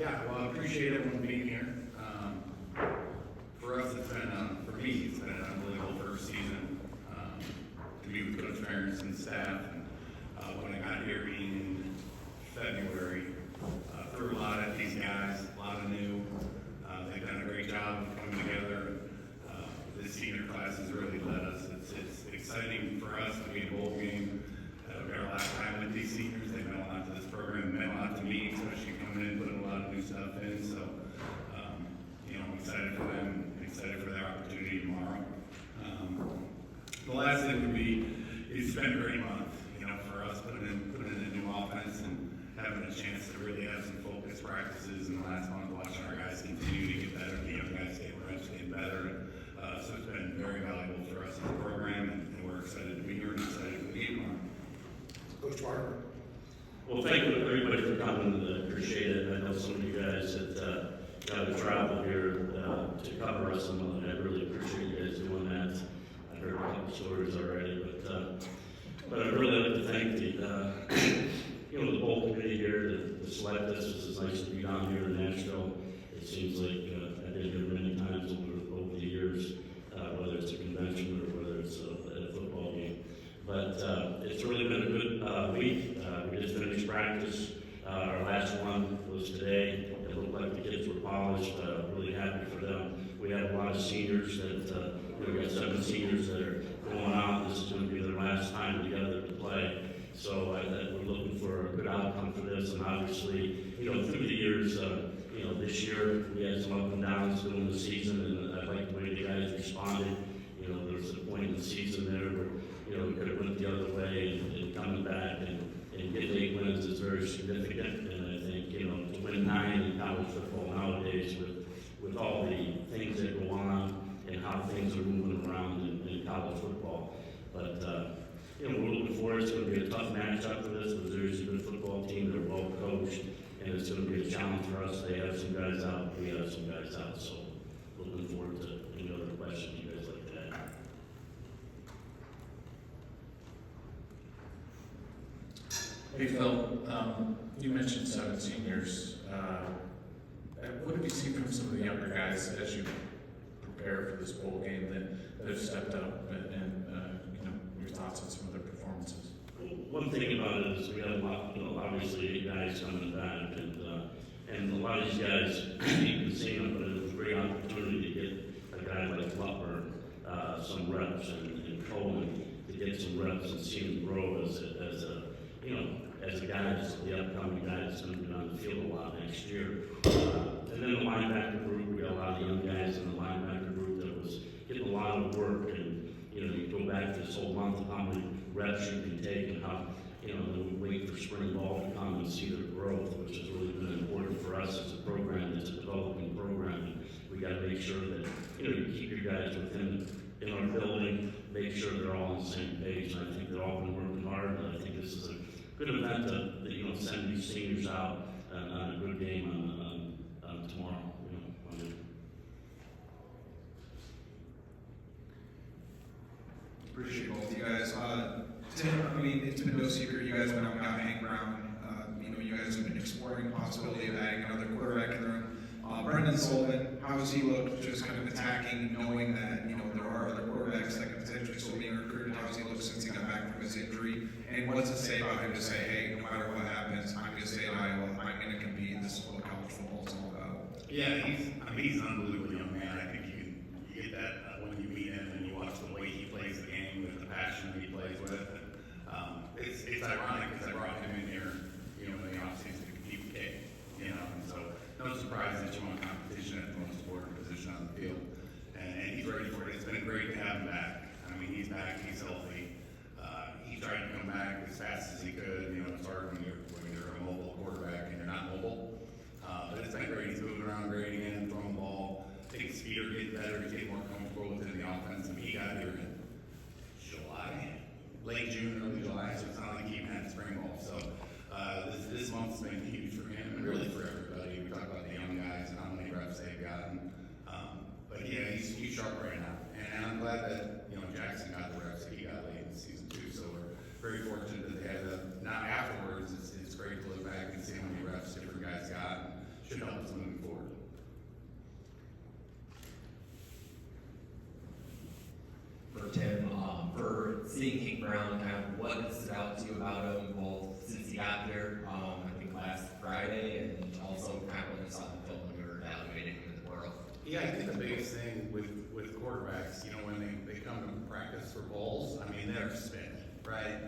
Yeah, well, I appreciate everyone being here. For us, for me, it's been an unbelievable first season to be with Coach Ferentz and staff. And when I got here in February, threw a lot at these guys, a lot of new. They've done a great job of coming together. This senior class has really led us. It's exciting for us to be in a bowl game. Our last time with these seniors, they meant a lot to this program, meant a lot to me, especially coming in, putting a lot of new stuff in. So, I'm excited for them, excited for their opportunity tomorrow. The last thing would be, it's been a great month, for us putting in a new offense and having a chance to really have some focused practices in the last month, watching our guys continue to get better, the young guys getting better. So it's been very valuable for us as a program, and we're excited to be here and excited for the game tomorrow. Coach Barber. Well, thank you everybody for coming. Appreciate it. I know some of you guys that got to travel here to cover us, and I really appreciate you guys doing that. I've heard a couple stories already, but I'd really like to thank the bowl committee here to select us. It's nice to be down here in Nashville. It seems like I've been here many times over the years, whether it's a convention or whether it's a football game. But it's really been a good week. We just finished practice. Our last one was today. It looked like the kids were polished. Really happy for them. We have a lot of seniors that, we got 7 seniors that are going out. This is going to be their last time together to play. So we're looking for a good outcome for this. And obviously, through the years, this year we had some up and downs during the season, and I like the way the guys responded. There was a point in the season there where, we could have went the other way, and coming back and getting 8 wins is very significant. And I think, to win 9 in college football nowadays with all the things that go on and how things are moving around in college football. But, we're looking forward. It's going to be a tough matchup for this. Missouri's a good football team. They're well coached, and it's going to be a challenge for us. They have some guys out. We have some guys out. So looking forward to any other questions you guys like to ask. Hey Phil, you mentioned 7 seniors. What have you seen from some of the younger guys as you prepare for this bowl game that have stepped up, and your thoughts on some of their performances? One thing about it is we have a lot, obviously guys coming back, and a lot of these guys, you can see them, but it was a great opportunity to get a guy like Lupper some reps, and Cohen to get some reps and see him grow as a guy, just the upcoming guy that's going to be on the field a lot next year. And then the linebacker group, we got a lot of young guys in the linebacker group that was getting a lot of work, and you go back to this whole month of how many reps you can take and how, then we wait for spring ball to come and see their growth, which has really been important for us as a program, as a developing program. And we got to make sure that, you keep your guys in our building, make sure they're all on the same page. And I think they've all been working hard, and I think this is a good event to send these seniors out on a good game on tomorrow. Appreciate both of you guys. Tim, it's been no secret you guys went out and got Hank Brown. You guys have been exploring the possibility of adding another quarterback in the room. Brendan Sullivan, how has he looked just kind of attacking, knowing that, there are other quarterbacks that could potentially still be recruited? How has he looked since he got back from his injury? And what does it say about him to say, hey, no matter what happens, I'm going to stay in Iowa, I'm going to compete, this is what college football is all about? Yeah, he's an unbelievable young man. I think you get that when you meet him and you watch the way he plays the game with the passion that he plays with. And, it's ironic because I brought him in here, in the offseason to compete with Kate, and so no surprise that you want competition at the most important position on the field. And he's ready for it. It's been great to have him back. He's back, he's healthy. He tried to come back as fast as he could. It's hard when you're a mobile quarterback and you're not mobile. But it's been great. He's moving around great again, throwing the ball. I think his feet are getting better. He's getting more comfortable within the offense. He got here in July, late June, early July, so it's not like he even had spring ball. So this month's been huge for him and really for everybody. We talk about the young guys and how many reps they've gotten. But yeah, he's sharp right now. And I'm glad that, Jackson got the reps that he got late in the season too. So we're very fortunate that they had now afterwards, it's great to seeing Hank Brown, kind of what stood out to you about him, both since he got here, I think last Friday, and also kind of when you saw the film when you were evaluating him in the portal? Yeah, I think the biggest thing with quarterbacks, when they come to practice for bowls, they're spinning, right?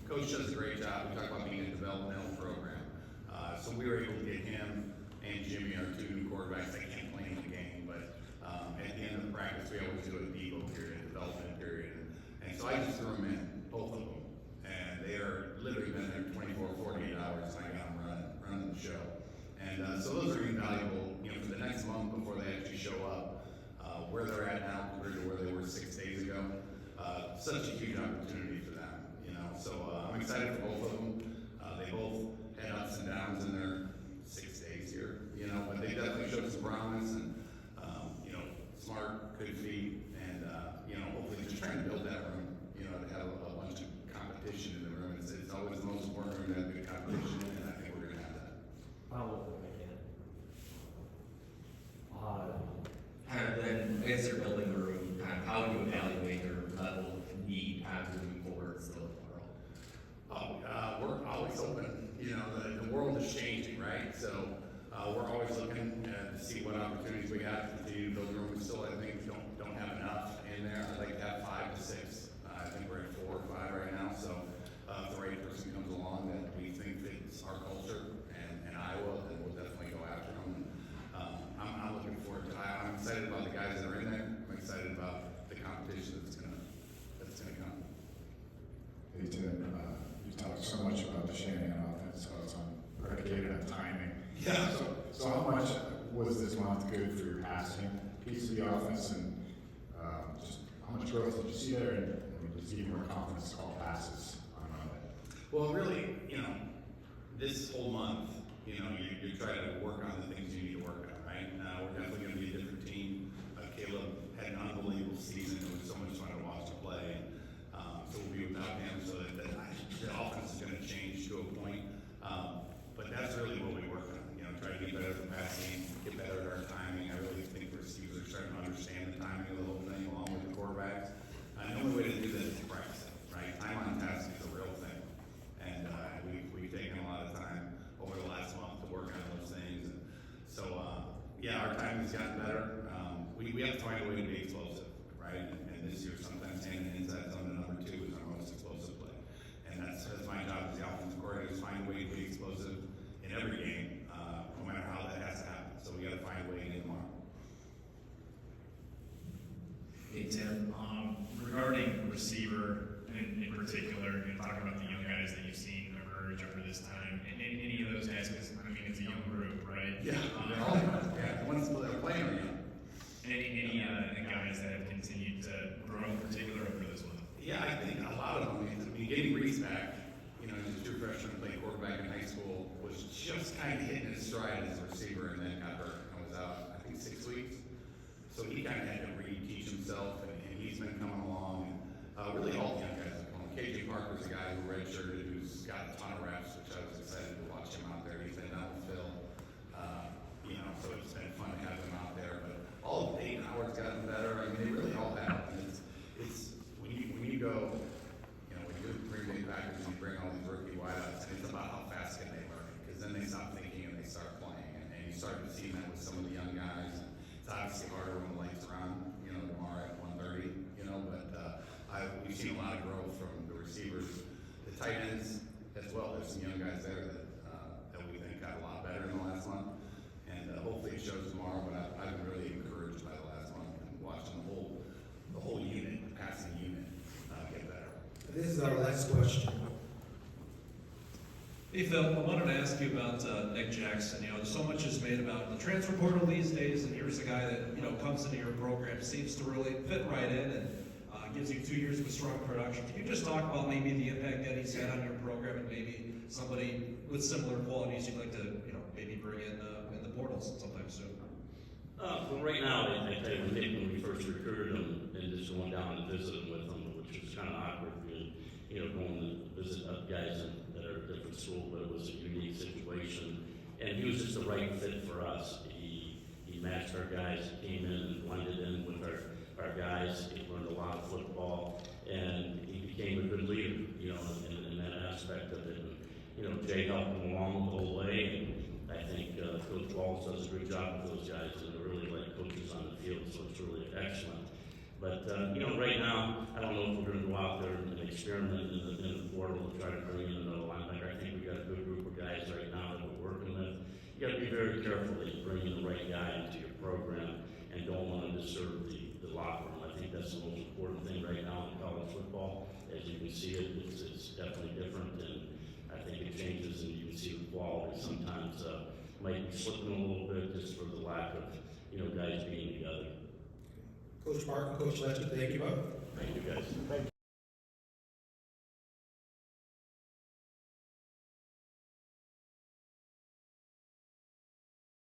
Coach does a great job. We talk about being a developmental program. So we were able to get him and Jimmy, our two new quarterbacks, that can't play in the game, but at the end of the practice, we always do a Eagle period, development period. And so I just threw them in, both of them. And they are literally been there 24, 48 hours, and I got them running the show. And so those are invaluable, for the next month before they actually show up, where they're at now compared to where they were 6 days ago. Such a huge opportunity for them, So I'm excited for both of them. They both had ups and downs in their 6 days here, but they definitely showed some promise and, smart, good feet, and, hopefully just trying to build that room, to have a bunch of competition in the room. It's always the most important room to have good competition, and I think we're going to have that. Kind of then, as you're building the room, kind of how do you evaluate their level of need kind of moving forward still in the world? We're always open. The world is changing, right? So we're always looking to see what opportunities we have to continue to build the room. We still, I think, don't have enough in there. I'd like to have 5 to 6. I think we're at 4 or 5 right now. So if the right person comes along that we think fits our culture and Iowa, then we'll definitely go after them. I'm looking forward to it. I'm excited about the guys that are in there. I'm excited about the competition that's gonna come. Hey Tim, you talked so much about the Shanahan offense, so it's predicated on timing. Yeah. So how much was this month good for your passing piece of the offense, and just how much growth did you see there, and does it give you more confidence to call passes on Monday? Well, really, this whole month, you try to work on the things you need to work on, right? We're definitely going to be a different team. Caleb had an unbelievable season. It was so much fun to watch him play. So we'll be without him, so that the offense is going to change to a point. But that's really what we work on. Try to get better at the passing, get better at our timing. I really think the receivers are starting to understand the timing of the whole thing, along with the quarterbacks. And the only way to do that is to practice it, right? Time on task is a real thing. And we've taken a lot of time over the last month to work on those things. And so, our timing has gotten better. We have to find a way to be explosive, right? And this year, sometimes handing the inside zone to number 2 is our most explosive play. And that's my job as the offensive coordinator, is find a way to be explosive in every game, no matter how that has to happen. So we got to find a way to get tomorrow. Hey Tim, regarding receiver in particular, and talking about the young guys that you've seen emerge over this time, and any of those guys, because it's a young group, right? Yeah, they're all the ones that are playing are young. Any guys that have continued to grow in particular over this month? Yeah, I think a lot of them. Getting Reese back, he's a true freshman, played quarterback in high school, was just kind of hitting his stride as a receiver, and then got hurt and was out, I think, 6 weeks. So he kind of had to re-teach himself, and he's been coming along. And really all the young guys are coming. KJ Parker's a guy who redshirted, who's got a ton of reps, which I was excited to watch him out there. He's been down with Phil, so it's been fun to have him out there. But all of Peyton Howard's gotten better. They really all have. And it's when you go, when you're the Green Bay Packers and you bring all these rookie wideouts, and it's about how fast can they learn, because then they stop thinking and they start playing, and you start to see that with some of the young guys. And it's obviously harder when the lights are on, tomorrow at 1:30, but we've seen a lot of growth from the receivers, the tight ends as well. There's some young guys there that we think got a lot better in the last month, and hopefully it shows tomorrow. But I've been really encouraged by the last month and watching the whole unit, the passing unit, get better. This is our last question. Hey Phil, I wanted to ask you about Nick Jackson. So much is made about the transfer portal these days, and here's a guy that comes into your program, seems to really fit right in, and gives you 2 years of strong production. Can you just talk about maybe the impact that he's had on your program, and maybe somebody with similar qualities you'd like to maybe bring in the portals sometime soon? Well, right now, I tell you, Nick, when we first recruited him, and just going down and visiting with him, which was kind of awkward, going to visit guys that are at different school, but it was a unique situation. And he was just the right fit for us. He matched our guys, he came in and blended in with our guys. He learned a lot of football, and he became a good leader, you know, in that aspect of it. And, you know, Jay helped him along the whole way, and I think Coach Wallace does a great job with those guys, and they're really like coaches on the field, so it's really excellent. But, you know, right now, I don't know if we're going to go out there and experiment in the portal to try to bring in another linebacker. I think we've got a good group of guys right now that we're working with. You got to be very careful that you bring in the right guy into your program and don't want to disturb the locker room. I think that's the most important thing right now in college football. As you can see it's definitely different, and I think it changes, and you can see the quality sometimes might be slipping a little bit just for the lack of, you know, guys being together. Coach Mark and Coach Letcher, thank you both. Thank you, guys.